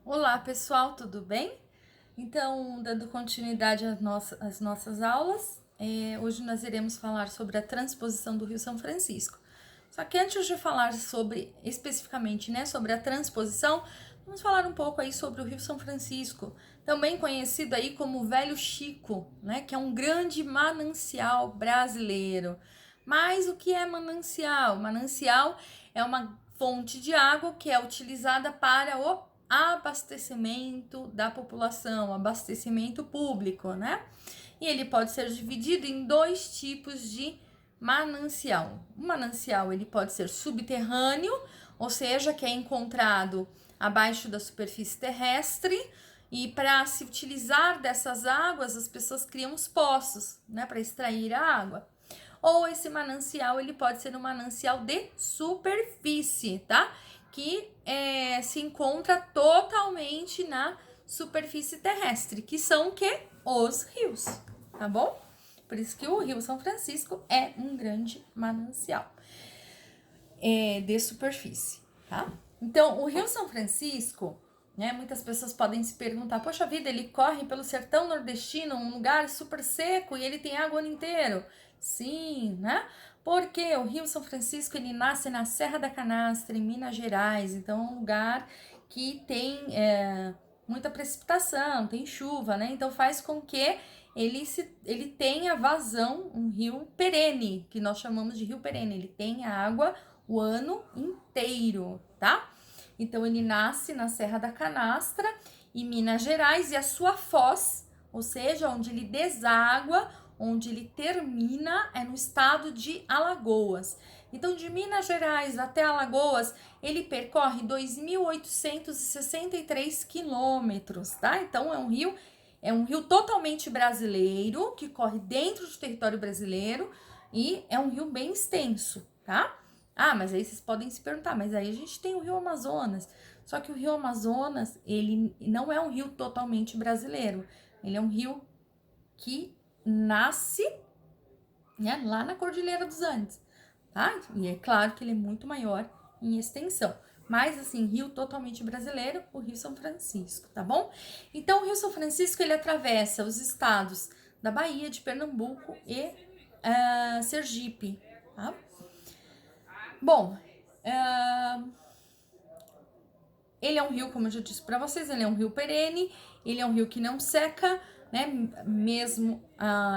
Olá, pessoal, tudo bem? Então, dando continuidade às nossas aulas, hoje nós iremos falar sobre a transposição do Rio São Francisco. Só que antes de falar sobre, especificamente, né, sobre a transposição, vamos falar um pouco aí sobre o Rio São Francisco, também conhecido aí como Velho Chico, né, que é um grande manancial brasileiro. Mas o que é manancial? Manancial é uma fonte de água que é utilizada para o abastecimento da população, abastecimento público, né? E ele pode ser dividido em dois tipos de manancial. O manancial ele pode ser subterrâneo, ou seja, que é encontrado abaixo da superfície terrestre, e para se utilizar dessas águas, as pessoas criam os poços, né, para extrair a água. Ou esse manancial ele pode ser um manancial de superfície, tá? Que se encontra totalmente na superfície terrestre, que são o quê? Os rios, tá bom? Por isso que o Rio São Francisco é um grande manancial de superfície, tá? Então, o Rio São Francisco, né, muitas pessoas podem se perguntar, poxa vida, ele corre pelo sertão nordestino, um lugar super seco e ele tem água o ano inteiro. Sim, né? Porque o Rio São Francisco, ele nasce na Serra da Canastra, em Minas Gerais, então é um lugar que tem muita precipitação, tem chuva, né? Então faz com que ele tenha vazão, um rio perene, que nós chamamos de rio perene, ele tem água o ano inteiro, tá? Então ele nasce na Serra da Canastra, em Minas Gerais, e a sua foz, ou seja, onde ele deságua, onde ele termina, é no estado de Alagoas. Então, de Minas Gerais até Alagoas, ele percorre 2.863 quilômetros, tá? Então, é um rio totalmente brasileiro, que corre dentro do território brasileiro, e é um rio bem extenso, tá? Ah, mas aí vocês podem se perguntar, mas aí a gente tem o Rio Amazonas. Só que o Rio Amazonas, ele não é um rio totalmente brasileiro. Ele é um rio que nasce, né, lá na Cordilheira dos Andes, tá? E é claro que ele é muito maior em extensão. Mas, assim, rio totalmente brasileiro, o Rio São Francisco, tá bom? Então, o Rio São Francisco, ele atravessa os estados da Bahia, de Pernambuco e Sergipe, tá? Bom, ele é um rio, como eu já disse para vocês, ele é um rio perene, ele é um rio que não seca, né? Mesmo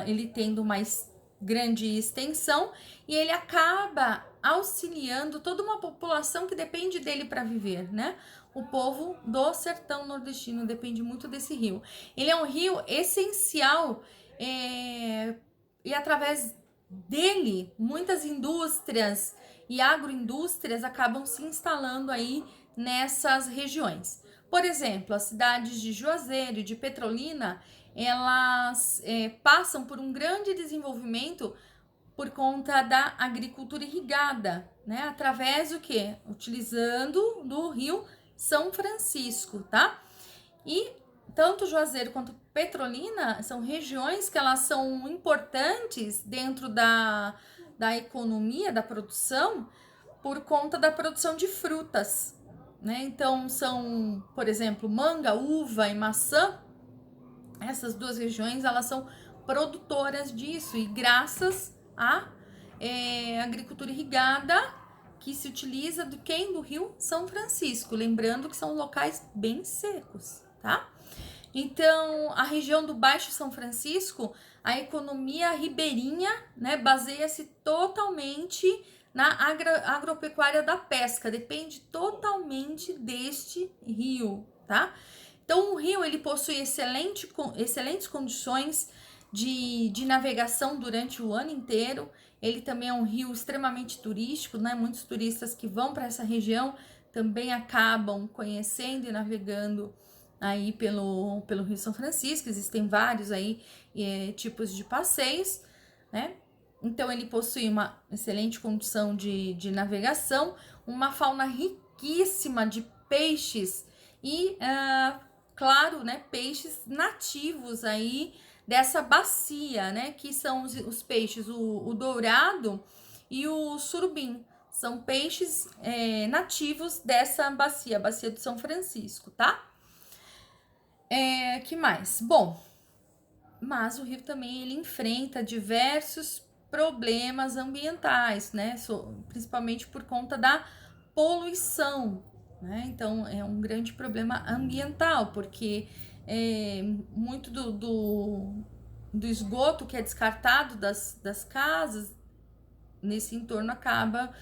ele tendo mais grande extensão, e ele acaba auxiliando toda uma população que depende dele para viver, né? O povo do sertão nordestino depende muito desse rio. Ele é um rio essencial e através dele muitas indústrias e agroindústrias acabam se instalando aí nessas regiões. Por exemplo, as cidades de Juazeiro e de Petrolina, elas passam por um grande desenvolvimento por conta da agricultura irrigada, né? Através do que? Utilizando do rio São Francisco, tá? E tanto Juazeiro quanto Petrolina são regiões que elas são importantes dentro da economia, da produção, por conta da produção de frutas, né? Então são, por exemplo, manga, uva e maçã. Essas duas regiões elas são produtoras disso e graças à agricultura irrigada que se utiliza do Rio São Francisco, lembrando que são locais bem secos, tá? Então, a região do Baixo São Francisco, a economia ribeirinha, né, baseia-se totalmente na agropecuária da pesca, depende totalmente deste rio, tá? Então, o rio ele possui excelentes condições de navegação durante o ano inteiro. Ele também é um rio extremamente turístico, né? Muitos turistas que vão para essa região também acabam conhecendo e navegando aí pelo Rio São Francisco. Existem vários aí tipos de passeios, né? Então ele possui uma excelente condição de navegação, uma fauna riquíssima de peixes e, claro, né, peixes nativos aí dessa bacia, né? Que são os peixes, o dourado e o surubim. São peixes nativos dessa bacia, a bacia do São Francisco, tá? Que mais? Bom, mas o rio também ele enfrenta diversos problemas ambientais, né? Principalmente por conta da poluição, né? Então é um grande problema ambiental, porque muito do esgoto que é descartado das casas nesse entorno acaba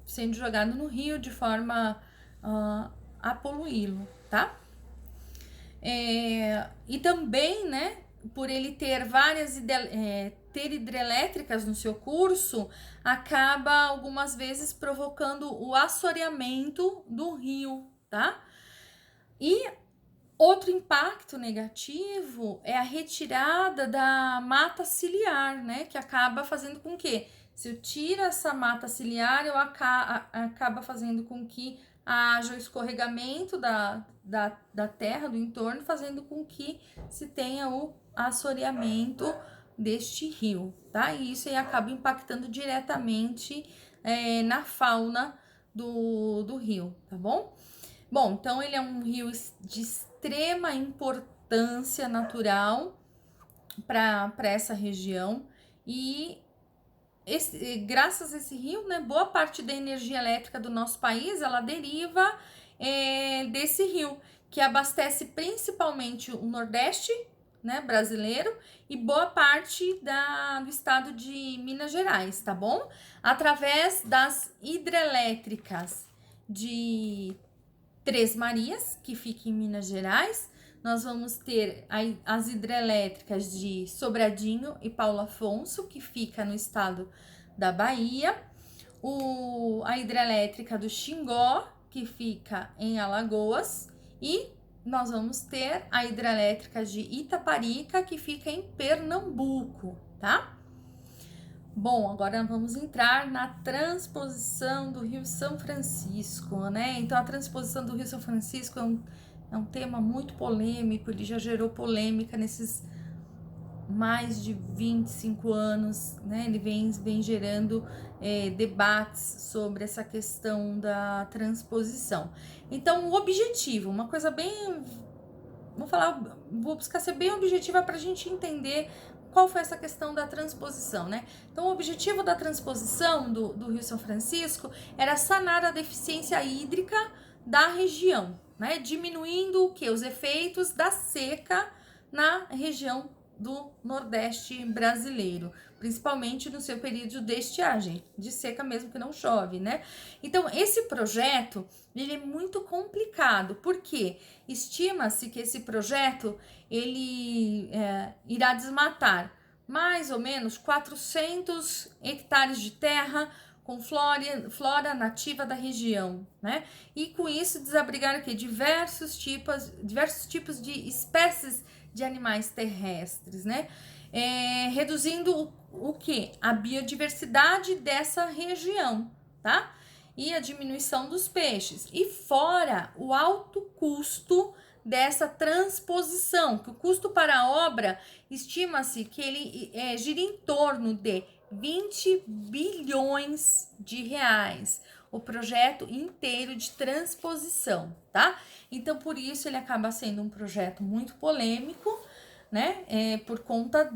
sendo jogado no rio de forma a poluí-lo, tá? E também, né, por ele ter ter hidrelétricas no seu curso, acaba algumas vezes provocando o assoreamento do rio, tá? E outro impacto negativo é a retirada da mata ciliar, né, que acaba fazendo com que, se eu tiro essa mata ciliar, acaba fazendo com que haja o escorregamento da terra, do entorno, fazendo com que se tenha o assoreamento deste rio, tá? E isso aí acaba impactando diretamente na fauna do rio, tá bom? Bom, então ele é um rio de extrema importância natural para essa região e graças a esse rio, né, boa parte da energia elétrica do nosso país ela deriva desse rio, que abastece principalmente o Nordeste, né, brasileiro e boa parte do estado de Minas Gerais, tá bom? Através das hidrelétricas de Três Marias, que fica em Minas Gerais. Nós vamos ter as hidrelétricas de Sobradinho e Paulo Afonso, que fica no estado da Bahia. A hidrelétrica do Xingó, que fica em Alagoas. E nós vamos ter a hidrelétrica de Itaparica, que fica em Pernambuco, tá? Bom, agora vamos entrar na transposição do Rio São Francisco, né? Então, a transposição do Rio São Francisco é um tema muito polêmico, ele já gerou polêmica nesses mais de 25 anos, né? Ele vem gerando debates sobre essa questão da transposição. Então, o objetivo, uma coisa bem... vou buscar ser bem objetiva para a gente entender qual foi essa questão da transposição, né? Então, o objetivo da transposição do Rio São Francisco era sanar a deficiência hídrica da região, né? Diminuindo o que? Os efeitos da seca na região do Nordeste brasileiro, principalmente no seu período de estiagem, de seca mesmo que não chove, né? Então, esse projeto, ele é muito complicado, porque estima-se que esse projeto, ele irá desmatar mais ou menos 400 hectares de terra com flora nativa da região, né? E com isso desabrigar aqui diversos tipos de espécies de animais terrestres, né? Reduzindo o que? A biodiversidade dessa região, tá? E a diminuição dos peixes. E fora o alto custo dessa transposição, que o custo para a obra estima-se que ele gira em torno de 20 bilhões de reais, o projeto inteiro de transposição, tá? Então, por isso ele acaba sendo um projeto muito polêmico, né? Por conta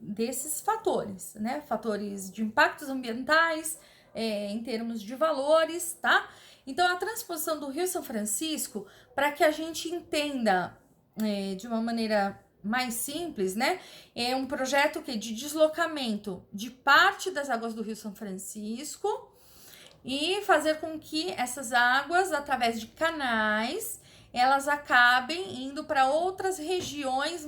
desses fatores, né? Fatores de impactos ambientais, em termos de valores, tá? Então, a transposição do Rio São Francisco, para que a gente entenda de uma maneira mais simples, né? É um projeto de deslocamento de parte das águas do Rio São Francisco e fazer com que essas águas, através de canais, elas acabem indo para outras regiões,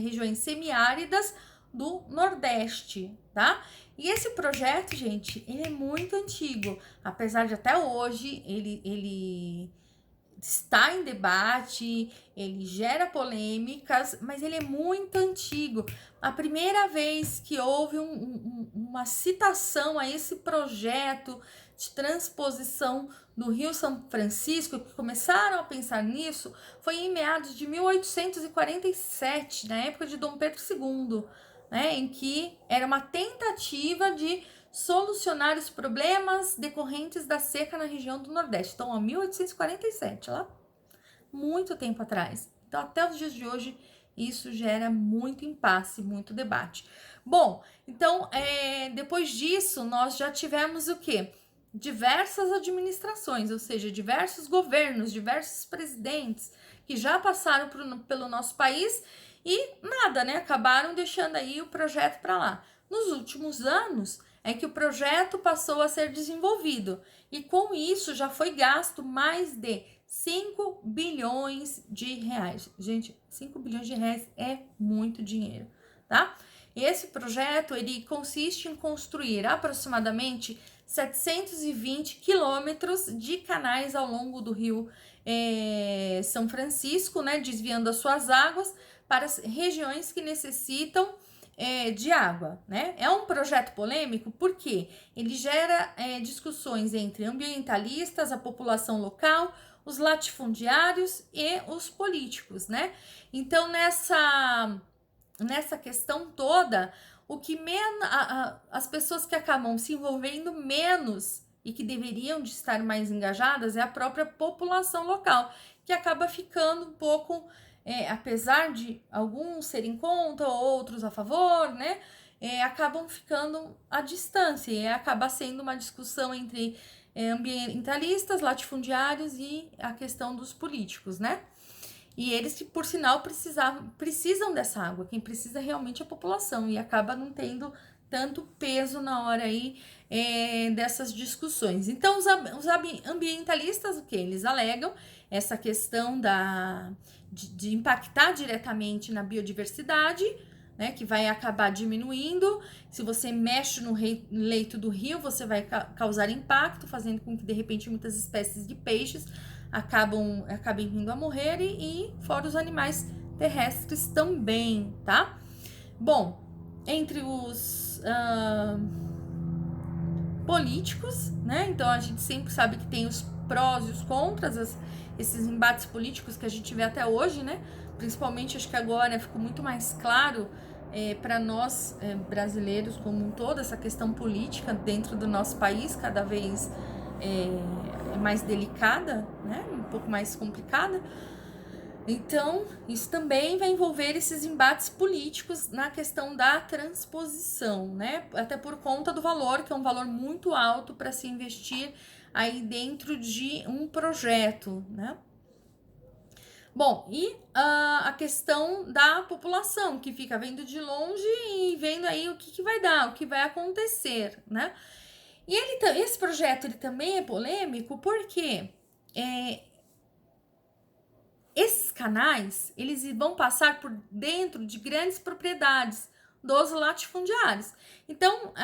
regiões semiáridas do Nordeste, tá? E esse projeto, gente, ele é muito antigo, apesar de até hoje ele está em debate, ele gera polêmicas, mas ele é muito antigo. A primeira vez que houve uma citação a esse projeto de transposição do Rio São Francisco, que começaram a pensar nisso, foi em meados de 1847, na época de Dom Pedro II, né, em que era uma tentativa de solucionar os problemas decorrentes da seca na região do Nordeste. Então, 1847, lá muito tempo atrás. Então, até os dias de hoje, isso gera muito impasse, muito debate. Bom, então, depois disso, nós já tivemos o quê? Diversas administrações, ou seja, diversos governos, diversos presidentes que já passaram pelo nosso país e nada, né? Acabaram deixando aí o projeto para lá. Nos últimos anos é que o projeto passou a ser desenvolvido e com isso já foi gasto mais de 5 bilhões de reais. Gente, 5 bilhões de reais é muito dinheiro, tá? E esse projeto, ele consiste em construir aproximadamente 720 quilômetros de canais ao longo do rio São Francisco, né, desviando as suas águas para as regiões que necessitam de água, né? É um projeto polêmico porque ele gera discussões entre ambientalistas, a população local, os latifundiários e os políticos, né? Então, nessa questão toda, o que menos as pessoas que acabam se envolvendo menos e que deveriam de estar mais engajadas é a própria população local, que acaba ficando um pouco, apesar de alguns serem contra, outros a favor, né? Acabam ficando à distância e acaba sendo uma discussão entre ambientalistas, latifundiários e a questão dos políticos, né? E eles que, por sinal, precisam dessa água. Quem precisa realmente é a população. E acaba não tendo tanto peso na hora aí dessas discussões. Então, os ambientalistas, o que? Eles alegam essa questão de impactar diretamente na biodiversidade, né, que vai acabar diminuindo. Se você mexe no leito do rio, você vai causar impacto, fazendo com que, de repente, muitas espécies de peixes acabem vindo a morrer e fora os animais terrestres também, tá? Bom, entre os políticos, né? Então a gente sempre sabe que tem os prós e os contras, esses embates políticos que a gente vê até hoje, né? Principalmente, acho que agora ficou muito mais claro para nós brasileiros como um todo, essa questão política dentro do nosso país, cada vez mais delicada, né? Um pouco mais complicada. Então, isso também vai envolver esses embates políticos na questão da transposição, né? Até por conta do valor, que é um valor muito alto para se investir aí dentro de um projeto, né? Bom, e a questão da população, que fica vendo de longe e vendo aí o que vai dar, o que vai acontecer, né? E esse projeto ele também é polêmico porque esses canais eles vão passar por dentro de grandes propriedades dos latifundiários. Então,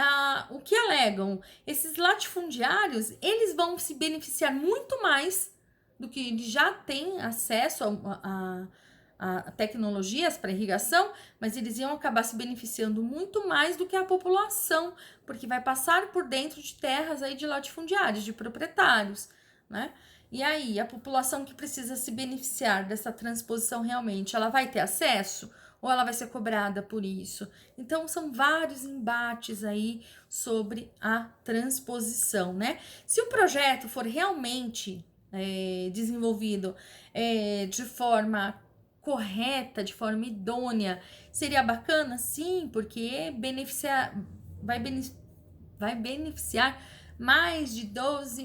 o que alegam? Esses latifundiários eles vão se beneficiar muito mais do que eles já têm acesso a tecnologias para irrigação, mas eles iam acabar se beneficiando muito mais do que a população, porque vai passar por dentro de terras aí de latifundiários, de proprietários, né? E aí, a população que precisa se beneficiar dessa transposição realmente, ela vai ter acesso ou ela vai ser cobrada por isso? Então, são vários embates aí sobre a transposição, né? Se o projeto for realmente desenvolvido de forma correta, de forma idônea, seria bacana? Sim, porque vai beneficiar mais de 12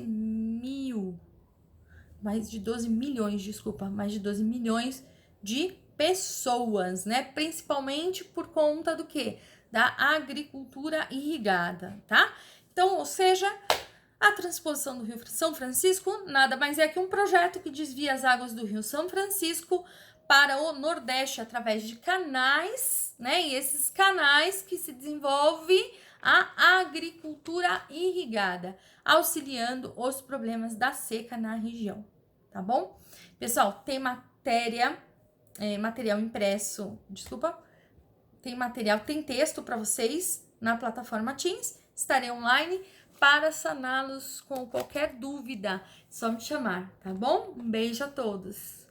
milhões de pessoas, né? Principalmente por conta do quê? Da agricultura irrigada, tá? Então, ou seja, a transposição do Rio São Francisco nada mais é que um projeto que desvia as águas do Rio São Francisco para o Nordeste através de canais, né? E esses canais que se desenvolve a agricultura irrigada, auxiliando os problemas da seca na região, tá bom? Pessoal, tem material impresso, tem texto para vocês na plataforma Teams, estarei online para saná-los com qualquer dúvida, só me chamar, tá bom? Um beijo a todos!